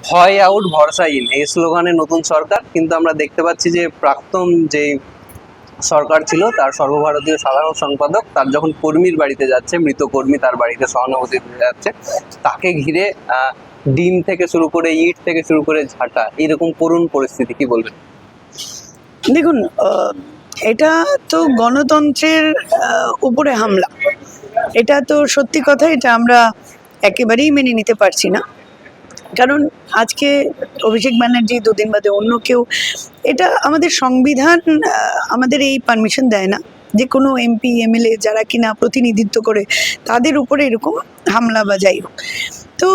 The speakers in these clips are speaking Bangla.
ভয় আউট ভরসা ইন এই স্লোগানে নতুন সরকার, কিন্তু আমরা দেখতে পাচ্ছি যে প্রাক্তন যে সরকার ছিল তার সর্বভারতীয় সাধারণ সম্পাদক তার যখন কর্মীর বাড়িতে যাচ্ছে, মৃত কর্মী তার বাড়িতে সহানুভূতি দিতে যাচ্ছে, তাকে ঘিরে ডিম থেকে শুরু করে ইট থেকে শুরু করে ঝাঁটা, এরকম করুণ পরিস্থিতি, কি বলবেন? দেখুন, এটা তো গণতন্ত্রের উপরে হামলা। এটা তো সত্যি কথা, এটা আমরা একেবারেই মেনে নিতে পারছি না। কারণ আজকে অভিষেক ব্যানার্জি, দুদিন বাদে অন্য কেউ, এটা আমাদের সংবিধান আমাদের এই পারমিশন দেয় না যে কোনো এমপি এমএলএ যারা কিনা প্রতিনিধিত্ব করে তাদের উপরে এরকম হামলা বা যাই হোক। তো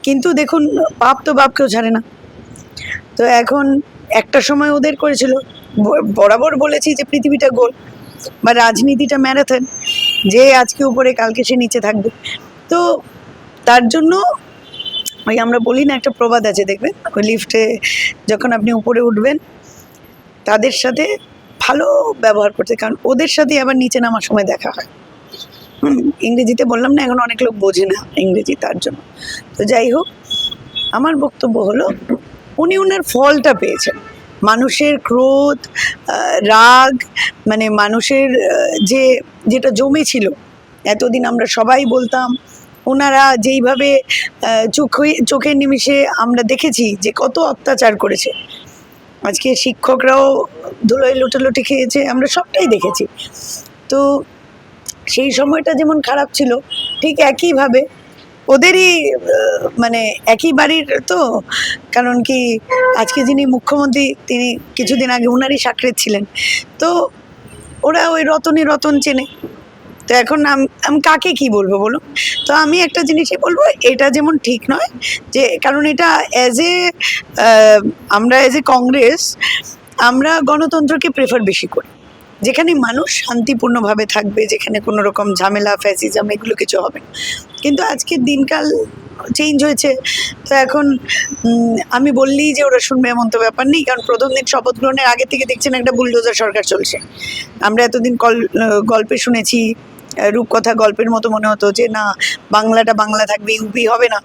কিন্তু দেখুন, পাপ তো বাপকেও ছাড়ে না। তো এখন একটা সময় ওদের করেছিল, বরাবর বলেছি যে পৃথিবীটা গোল বা রাজনীতিটা ম্যারাথন, যে আজকে উপরে কালকে সে নিচে থাকবে। তো তার জন্য ওই আমরা বলি না, একটা প্রবাদ আছে দেখবেন, ওই লিফটে যখন আপনি উপরে উঠবেন তাদের সাথে ভালো ব্যবহার করতে, কারণ ওদের সাথে আবার নিচে নামার সময় দেখা হয়। ইংরেজিতে বললাম না, এখন অনেক লোক বোঝে না ইংরেজি, তার জন্য। তো যাই হোক, আমার বক্তব্য হলো উনি ওনার ফলটা পেয়েছেন। মানুষের ক্রোধ, রাগ, মানে মানুষের যেটা জমেছিল এতদিন, আমরা সবাই বলতাম ওনারা যেইভাবে চোখের নিমিষে আমরা দেখেছি যে কত অত্যাচার করেছে। আজকে শিক্ষকরাও ধুলোয় লুটালুটি খেয়েছে, আমরা সবটাই দেখেছি। তো সেই সময়টা যেমন খারাপ ছিল, ঠিক একইভাবে ওদেরই মানে একই বাড়ির তো, কারণ কি আজকে যিনি মুখ্যমন্ত্রী তিনি কিছুদিন আগে ওনারই সাকরেদ ছিলেন। তো ওরা ওই রতনে রতন চেনে। তো এখন আমি কাকে কি বলবো বলো? তো আমি একটা জিনিসই বলবো, এটা যেমন ঠিক নয়, যে কারণ এটা আমরা এজ এ কংগ্রেস আমরা গণতন্ত্রকে প্রেফার বেশি করি, যেখানে মানুষ শান্তিপূর্ণভাবে থাকবে, যেখানে কোনো রকম ঝামেলা ফ্যাসিজম এগুলো কিছু হবে না। কিন্তু আজকের দিনকাল চেঞ্জ হয়েছে। তো এখন আমি বললেই যে ওরা শুনবে এমন তো ব্যাপার নেই, কারণ প্রথম দিন শপথ গ্রহণের আগে থেকে দেখছেন একটা বুলডোজার সরকার চলছে। আমরা এতদিন গল্পে শুনেছি, রূপকথা গল্পের মতো মনে হতো যে না, বাংলাটা বাংলা থাকবে, ইউপি হবে না।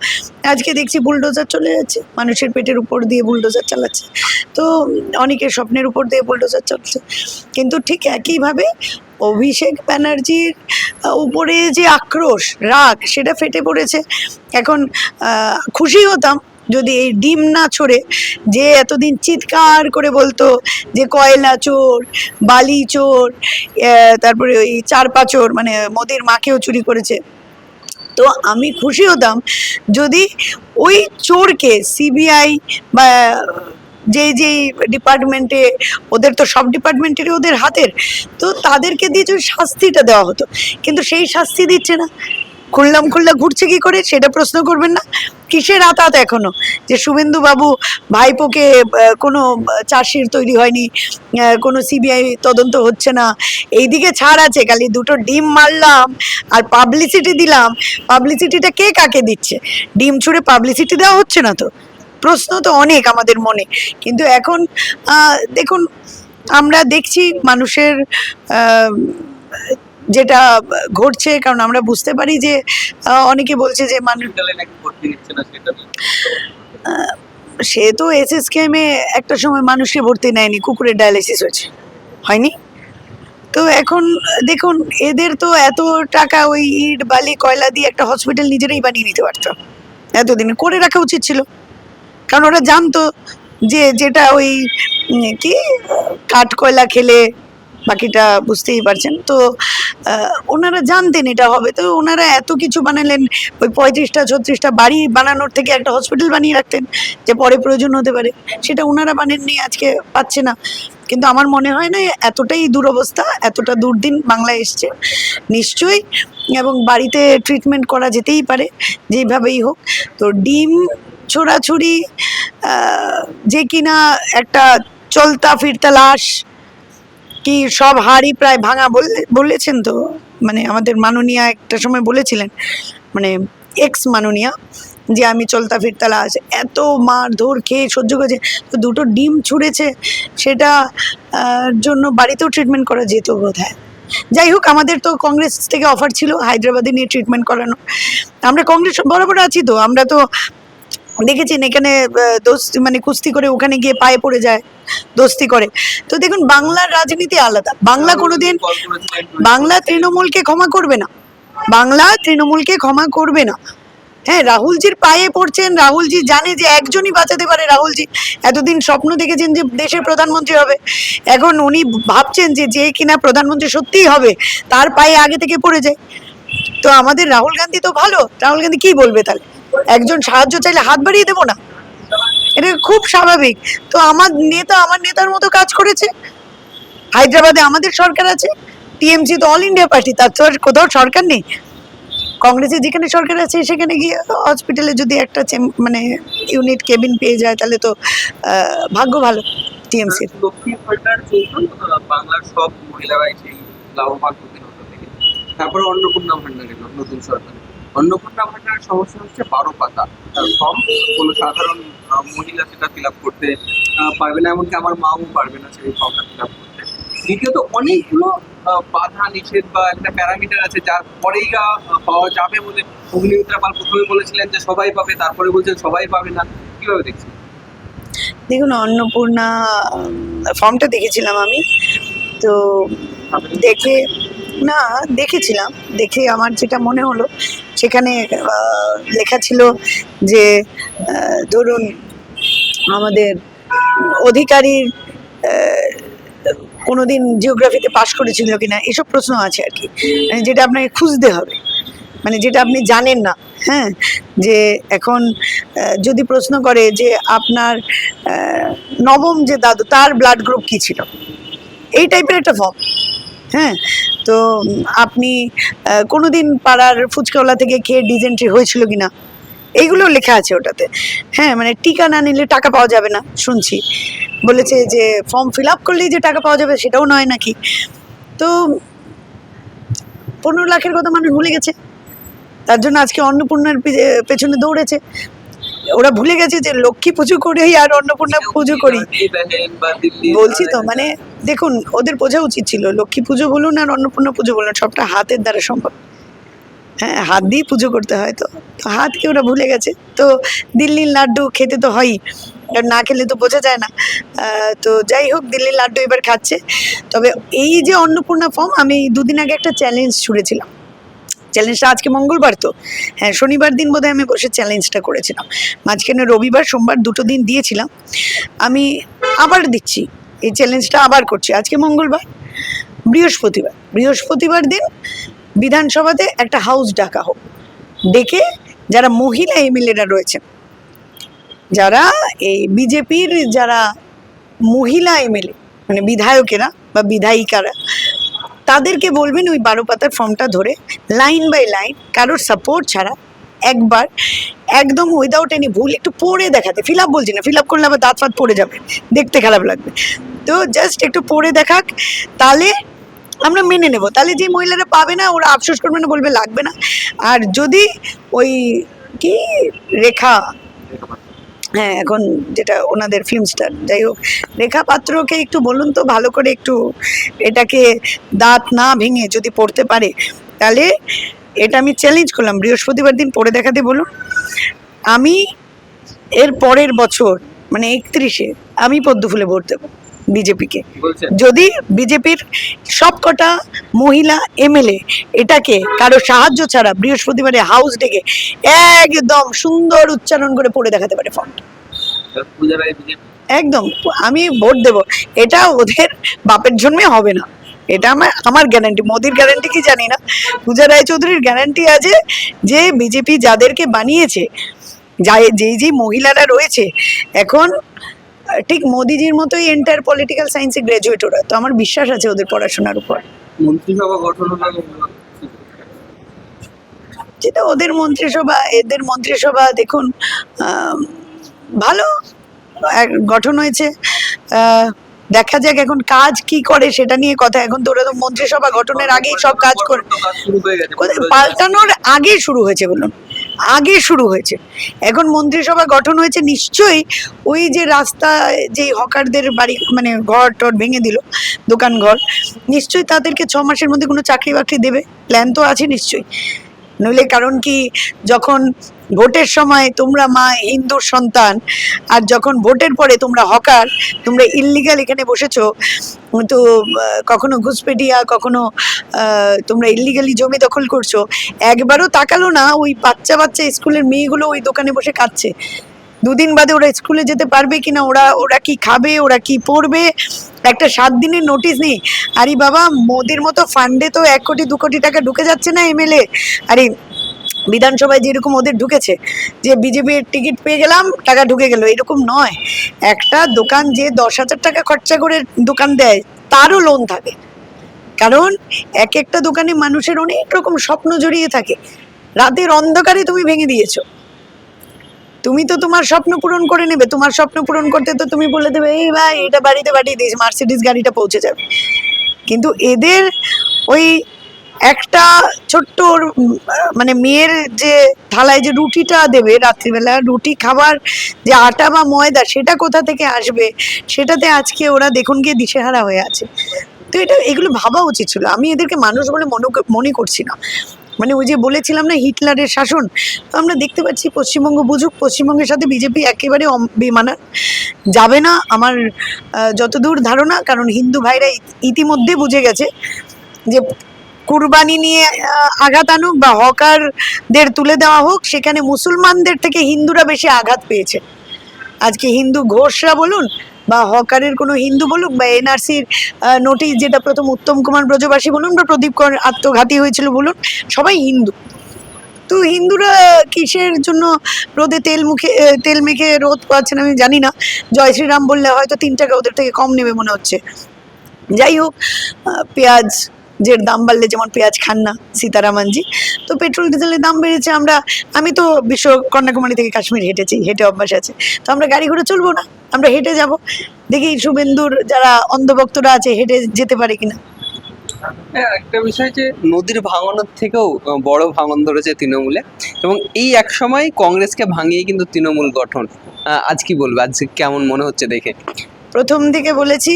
আজকে দেখছি বুলডোজার চলে যাচ্ছে, মানুষের পেটের উপর দিয়ে বুলডোজার চালাচ্ছে। তো অনেকের স্বপ্নের উপর দিয়ে বুলডোজার চলছে। কিন্তু ঠিক একইভাবে অভিষেক ব্যানার্জির উপরে যে আক্রোশ, রাগ, সেটা ফেটে পড়েছে। এখন খুশি হতাম যদি এই ডিম না ছড়ে, যে এতদিন চিৎকার করে বলতো যে কয়লা চোর, বালি চোর, তারপরে ওই চারপা চোর, মানে মোদির মাকেও চুরি করেছে। তো আমি খুশি হতাম যদি ওই চোরকে সিবিআই বা যেই ডিপার্টমেন্টে, ওদের তো সব ডিপার্টমেন্টেরই ওদের হাতের, তো তাদেরকে দিয়ে যদি শাস্তিটা দেওয়া হতো। কিন্তু সেই শাস্তি দিচ্ছে না। খুল্লা ঘুরছে কি করে সেটা প্রশ্ন করবেন না? কিসের আতাত এখনো যে শুভেন্দু বাবু ভাইপোকে কোনো চার্জশিট তৈরি হয়নি, কোনো সিবিআই তদন্ত হচ্ছে না, এইদিকে ছাড় আছে, খালি দুটো ডিম মারলাম আর পাবলিসিটি দিলাম। পাবলিসিটিটা কে কাকে দিচ্ছে? ডিম ছুঁড়ে পাবলিসিটি দেওয়া হচ্ছে না তো? প্রশ্ন তো অনেক আমাদের মনে। কিন্তু এখন দেখুন, আমরা দেখছি মানুষের যেটা ঘটছে, কারণ আমরা বুঝতে পারি যে অনেকে বলছে যে মানুষ, সে তো এসএসকেএমে একটা সময় মানুষকে ভর্তি নেয়নি, কুকুরের ডায়ালিসিস হয়েছে, হয়নি? তো এখন দেখুন, এদের তো এত টাকা ওই ইট বালি কয়লা দিয়ে একটা হসপিটাল নিজেরাই বানিয়ে নিতে পারতো, এতদিনে করে রাখা উচিত ছিল। কারণ ওরা জানতো যে যেটা ওই কি কাঠ কয়লা খেলে বাকিটা বুঝতেই পারছেন। তো ওনারা জানতেন এটা হবে, তো ওনারা এত কিছু বানালেন। ওই 35টা 36টা বাড়ি বানানোর থেকে একটা হসপিটাল বানিয়ে রাখতেন, যে পরে প্রয়োজন হতে পারে। সেটা ওনারা বানেননি, আজকে পাচ্ছে না। কিন্তু আমার মনে হয় না এতটাই দুরবস্থা, এতটা দুর্দিন বাংলায় এসছে নিশ্চয়ই, এবং বাড়িতে ট্রিটমেন্ট করা যেতেই পারে যেভাবেই হোক। তো ডিম ছোড়াছুড়ি, যে কিনা একটা চলতা ফিরতা লাশ, কি সব হাড়ই প্রায় ভাঙা বলেছেন তো, মানে আমাদের মাননীয়া একটা সময় বলেছিলেন, মানে এক্স মাননীয়া, যে আমি চলতা ফিরতা লাশ, এত মারধর খেয়ে সহ্য করেছে। তো দুটো ডিম ছুঁড়েছে, সেটা জন্য বাড়িতেও ট্রিটমেন্ট করা যেত বোধহয়। যাই হোক, আমাদের তো কংগ্রেস থেকে অফার ছিল হায়দ্রাবাদে নিয়ে ট্রিটমেন্ট করানো। আমরা কংগ্রেস বরাবর আছি, তো আমরা তো দেখেছেন এখানে দোস্তি মানে কুস্তি করে ওখানে গিয়ে পায়ে পড়ে যায়, দোস্তি করে। তো দেখুন বাংলার রাজনীতি আলাদা। বাংলা কোনোদিন বাংলা তৃণমূলকে ক্ষমা করবে না, বাংলা তৃণমূলকে ক্ষমা করবে না। হ্যাঁ, রাহুলজির পায়ে পড়ছেন, রাহুলজি জানে যে একজনই বাঁচাতে পারে। রাহুলজি এতদিন স্বপ্ন দেখেছেন যে দেশের প্রধানমন্ত্রী হবে, এখন উনি ভাবছেন যে যে কিনা প্রধানমন্ত্রী সত্যিই হবে তার পায়ে আগে থেকে পড়ে যায়। তো আমাদের রাহুল গান্ধী তো ভালো, রাহুল গান্ধী কি বলবে তাহলে? একজন সাহায্য চাইলে হাত বাড়িয়ে দেবো না, এটা খুব স্বাভাবিক। তো আমার নেতা আমার নেতার মতো কাজ করেছে। হায়দ্রাবাদে আমাদের সরকার আছে, টিএমসি তো অল ইন্ডিয়া পার্টি, তার তো আর কোথাও সরকার নেই। কংগ্রেসের যেখানে সরকার আছে সেখানে গিয়ে হসপিটালে যদি একটা মানে ইউনিট কেবিন পেয়ে যায় তাহলে তো ভাগ্য ভালো টিএমসির। লক্ষ্মীর ভান্ডার চলতো, বাংলার সব মহিলারাই সেই লাভবান হতেন ওটা থেকে। তারপরে অন্নপূর্ণা ভান্ডার এলো নতুন সরকার। অন্নপূর্ণা ভান্ডারের সমস্যা হচ্ছে 12 পাতা তার ফর্ম, কোনো সাধারণ মহিলা সেটা ফিল আপ করতে পারবে না, এমনকি আমার মাও পারবে না সেই ফর্মটা ফিল আপ করতে। দ্বিতীয়ত অনেকগুলো বাধা নিষেধ বা একটা প্যারামিটার আছে যার পরেই পাওয়া যাবে বলে অগ্নিমিত্রা পাল প্রথমে বলেছিলেন যে সবাই পাবে, তারপরে বলছেন সবাই পাবে না। কিভাবে দেখছেন? দেখুন অন্নপূর্ণা ফর্মটা দেখেছিলাম আমি, তো দেখে না দেখেছিলাম, দেখে আমার যেটা মনে হলো সেখানে লেখা ছিল যে ধরুন আমাদের অধিকারীর কোনোদিন জিওগ্রাফিতে পাশ করেছিল কিনা এসব প্রশ্ন আছে আর কি, মানে যেটা আপনাকে খুঁজতে হবে, মানে যেটা আপনি জানেন না। হ্যাঁ, যে এখন যদি প্রশ্ন করে যে আপনার নবম যে দাদু তার ব্লাড গ্রুপ কি ছিল, এই টাইপের একটা ফর্ম। হ্যাঁ, তো আপনি কোনোদিন পাড়ার ফুচকাওয়ালা থেকে খেয়ে ডিজেন্ট্রি হয়েছিল কিনা এইগুলো লেখা আছে ওটাতে। হ্যাঁ, মানে টিকা না নিলে টাকা পাওয়া যাবে না শুনছি, বলেছে যে ফর্ম ফিল আপ করলেই যে টাকা পাওয়া যাবে সেটাও নয় নাকি। তো 15 লাখের কথা মানুষ ভুলে গেছে, তার জন্য আজকে অন্নপূর্ণার পেছনে দৌড়েছে। ওরা ভুলে গেছে যে লক্ষ্মী পুজো করেই আর অন্নপূর্ণা পুজো করি। বলছি তো মানে দেখুন ওদের বোঝা উচিত ছিল লক্ষ্মী পুজো বলুন আর অন্নপূর্ণা পুজো বলুন সবটা হাতের দ্বারা সম্ভব। হ্যাঁ, হাত দিয়ে পুজো করতে হয়, তো হাতকে ওরা ভুলে গেছে। তো দিল্লির লাড্ডু খেতে তো হয়ই, কারণ না খেলে তো বোঝা যায় না। তো যাই হোক দিল্লির লাড্ডু এবার খাচ্ছে। তবে এই যে অন্নপূর্ণা ফর্ম, আমি দুদিন আগে একটা চ্যালেঞ্জ ছুড়েছিলাম। চ্যালেঞ্জটা আজকে মঙ্গলবার, তো হ্যাঁ শনিবার দিন বোধহয় আমি বসে চ্যালেঞ্জটা করেছিলাম। মাঝখানে রবিবার সোমবার দুটো দিন দিয়েছিলাম, আমি আবার দিচ্ছি এই চ্যালেঞ্জটা, আবার করছি। আজকে মঙ্গলবার, বৃহস্পতিবার দিন বিধানসভাতে একটা হাউস ডাকা হোক, ডেকে যারা মহিলা এমএলএরা রয়েছেন, যারা এই বিজেপির যারা মহিলা এমএলএ মানে বিধায়কেরা বা বিধায়িকারা, তাদেরকে বলবেন ওই 12 পাতার ফর্মটা ধরে লাইন বাই লাইন কারোর সাপোর্ট ছাড়া একবার একদম উইদাউট এনি ভুল একটু পড়ে দেখাতে। ফিল আপ বলছি না, ফিল আপ করলে আবার দাঁত ফাত পড়ে যাবে, দেখতে খারাপ লাগবে। তো জাস্ট একটু পড়ে দেখাক, তাহলে আমরা মেনে নেব। তাহলে যে মহিলারা পাবে না ওরা আফসোস করবে না, বলবে লাগবে না। আর যদি ওই কি রেখা, হ্যাঁ এখন যেটা ওনাদের ফিল্ম স্টার, যাই হোক রেখা পাত্রকে একটু বলুন তো ভালো করে একটু এটাকে দাঁত না ভেঙে যদি পড়তে পারে, তাহলে এটা আমি চ্যালেঞ্জ করলাম বৃহস্পতিবার দিন পড়ে দেখাতে বলুন। আমি এর পরের বছর মানে 31-এ আমি পদ্মফুলে ভোট দেবো বিজেপিকে, যদি বিজেপির সবকটা মহিলা এমএলএ এটাকে কারো সাহায্য ছাড়া বৃহস্পতিবারে হাউস ডেকে একদম সুন্দর উচ্চারণ করে পড়ে দেখাতে পারে ফর্মটা। একদম আমি ভোট দেব, এটা ওদের বাপের জন্মে হবে না, এটা আমার গ্যারান্টি। মোদির গ্যারান্টি কি জানি না, পূজা রায়চৌধুরীর গ্যারান্টি আছে যে বিজেপি যাদেরকে বানিয়েছে, যেই মহিলারা রয়েছে এখন ঠিক মোদিজির মতোই এন্টায়ার পলিটিক্যাল সায়েন্সে গ্রাজুয়েট ওরা, তো আমার বিশ্বাস আছে ওদের পড়াশোনার উপর। মন্ত্রিসভা গঠন যেটা ওদের মন্ত্রিসভা, এদের মন্ত্রিসভা দেখুন ভালো গঠন হয়েছে। দেখা যাক এখন কাজ কি করে সেটা নিয়ে কথা। এখন তো ওরা তো মন্ত্রিসভা গঠনের আগেই সব কাজ করে, পাল্টানোর আগে শুরু হয়েছে বলুন, আগে শুরু হয়েছে। এখন মন্ত্রিসভা গঠন হয়েছে, নিশ্চয়ই ওই যে রাস্তায় যে হকারদের বাড়ি মানে ঘর টর ভেঙে দিল, দোকান ঘর, নিশ্চয়ই তাদেরকে 6 মাসের মধ্যে কোনো চাকরি বাকরি দেবে, প্ল্যান তো আছে নিশ্চয়ই। নইলে কারণ কি, যখন ভোটের সময় তোমরা মা হিন্দুর সন্তান, আর যখন ভোটের পরে তোমরা হকার, তোমরা ইল্লিগাল এখানে বসেছো, তো কখনো ঘুষপেটিয়া, কখনো তোমরা ইল্লিগালি জমি দখল করছো, একবারও তাকালো না ওই বাচ্চা বাচ্চা স্কুলের মেয়েগুলো ওই দোকানে বসে খাচ্ছে, দুদিন বাদে ওরা স্কুলে যেতে পারবে কিনা, ওরা কি খাবে, ওরা কি পড়বে, একটা 7 দিনের নোটিশ নেই। আরে বাবা, মোদির মতো ফান্ডে তো 1 কোটি 2 কোটি টাকা ঢুকে যাচ্ছে না এমএলএ, আরে বিধানসভায় যেরকম ওদের ঢুকেছে যে বিজেপির টিকিট পেয়ে গেলাম টাকা ঢুকে গেল, এরকম নয়। একটা দোকান যে 10,000 টাকা খরচা করে দোকান দেয় তারও লোন থাকে, কারণ এক একটা দোকানে মানুষের অনেক রকম স্বপ্ন জড়িয়ে থাকে। রাতের অন্ধকারে তুমি ভেঙে দিয়েছো, তুমি তো তোমার স্বপ্ন পূরণ করে নেবে, তোমার স্বপ্ন পূরণ করতে তো তুমি বলে দেবে এই ভাই এটা বাড়িতে পাঠিয়ে দিস, মার্সিডিজ গাড়িটা পৌঁছে যাবে। কিন্তু এদের ওই একটা ছোট্ট মানে মেয়ের যে থালায় যে রুটিটা দেবে রাত্রিবেলা, রুটি খাবার যে আটা বা ময়দা সেটা কোথা থেকে আসবে, সেটাতে আজকে ওরা দেখুন গিয়ে দিশেহারা হয়ে আছে। তো এগুলো ভাবা উচিত ছিল। আমি এদেরকে মানুষ বলে মনে করছি না। মানে ওই যে বলেছিলাম না হিটলারের শাসন, তো আমরা দেখতে পাচ্ছি পশ্চিমবঙ্গ বুঝুক, পশ্চিমবঙ্গের সাথে বিজেপি একেবারে বেমানান, যাবে না আমার যতদূর ধারণা, কারণ হিন্দু ভাইরা ইতিমধ্যে বুঝে গেছে যে কুরবানি নিয়ে আঘাত আনুক বা হকারদের তুলে দেওয়া হোক, সেখানে মুসলমানদের থেকে হিন্দুরা বেশি আঘাত পেয়েছে। আজকে হিন্দু ঘোষরা বলুন বা হকারের কোনো হিন্দু বলুন বা এনআরসির নোটিশ যেটা প্রথম উত্তম কুমার ব্রজবাসী বলুন বা প্রদীপ কর আত্মঘাতী হয়েছিল বলুন, সবাই হিন্দু। তো হিন্দুরা কিসের জন্য রোদে তেল মেখে রোদ পাচ্ছেন আমি জানি না। জয় শ্রীরাম বললে হয়তো 3 টাকা ওদের থেকে কম নেবে মনে হচ্ছে। যাই হোক, পেঁয়াজ যে দাম বাড়লে, যেমন পেঁয়াজ খান না সীতারামনজি, তো পেট্রোল ডিজেলের দাম বেড়েছে। আমি তো বিশ্ব কন্যাকুমারী থেকে কাশ্মীর হেঁটে অভ্যাস আছে, তো আমরা গাড়ি ঘোড়া চলবো না, আমরা হেঁটে যাব, দেখি শুভেন্দুর যারা অন্ধভক্তরা আছে হেঁটে যেতে পারে কিনা। হ্যাঁ, একটা বিষয় যে নদীর ভাঙনের থেকেও বড় ভাঙন ধরেছে তৃণমূলে, এবং এই এক সময় কংগ্রেসকে ভাঙিয়ে কিন্তু তৃণমূল গঠন। আজ কি বলবে, আজ কেমন মনে হচ্ছে দেখে? প্রথম থেকে বলেছি,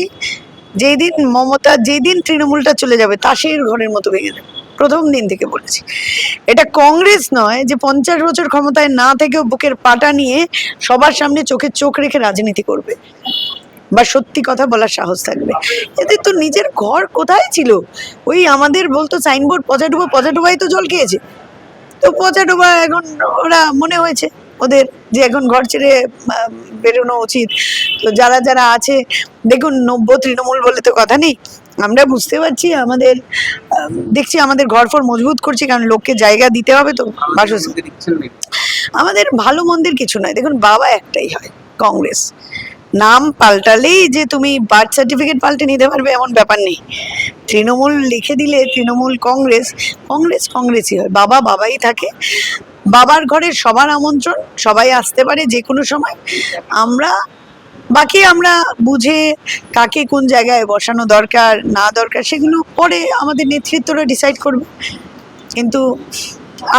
যেদিন তৃণমূলটা চলে যাবে তাসের ঘরের মতো ভেঙে যাবে, প্রথম দিন থেকে বলেছি। এটা কংগ্রেস নয় যে 50 বছর ক্ষমতায় না থেকেও বুকের পাটা নিয়ে সবার সামনে চোখে চোখ রেখে রাজনীতি করবে বা সত্যি কথা বলার সাহস থাকবে। এদের তো নিজের ঘর কোথায় ছিল, ওই আমাদের বলতো সাইনবোর্ড পচাডুবাই তো জল খেয়েছে, তো পচাডুবা এখন ওরা মনে হয়েছে ওদের যে এখন ঘর ছেড়ে বেরোনো উচিত। তো যারা আছে দেখুন, নব্য তৃণমূল বলে তো কথা নেই, আমরা বুঝতে পারছি দেখছি আমাদের ঘরফর মজবুত করছি, কারণ লোককে জায়গা দিতে হবে তো বাসস্থান। আমাদের ভালো মন্দির কিছু নয়, দেখুন বাবা একটাই হয় কংগ্রেস। নাম পাল্টালেই যে তুমি বার্থ সার্টিফিকেট পাল্টে নিতে পারবে এমন ব্যাপার নেই। তৃণমূল লিখে দিলে তৃণমূল কংগ্রেসই হয়, বাবাই থাকে। বাবার ঘরের সবার আমন্ত্রণ, সবাই আসতে পারে যে কোনো সময়। আমরা বুঝে কাকে কোন জায়গায় বসানো দরকার না দরকার সেগুলো পরে আমাদের নেতৃত্বরা ডিসাইড করবে, কিন্তু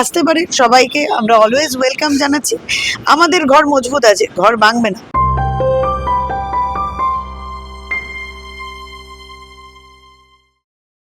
আসতে পারে সবাইকে আমরা অলওয়েজ ওয়েলকাম জানাচ্ছি। আমাদের ঘর মজবুত আছে, ঘর ভাঙবে না।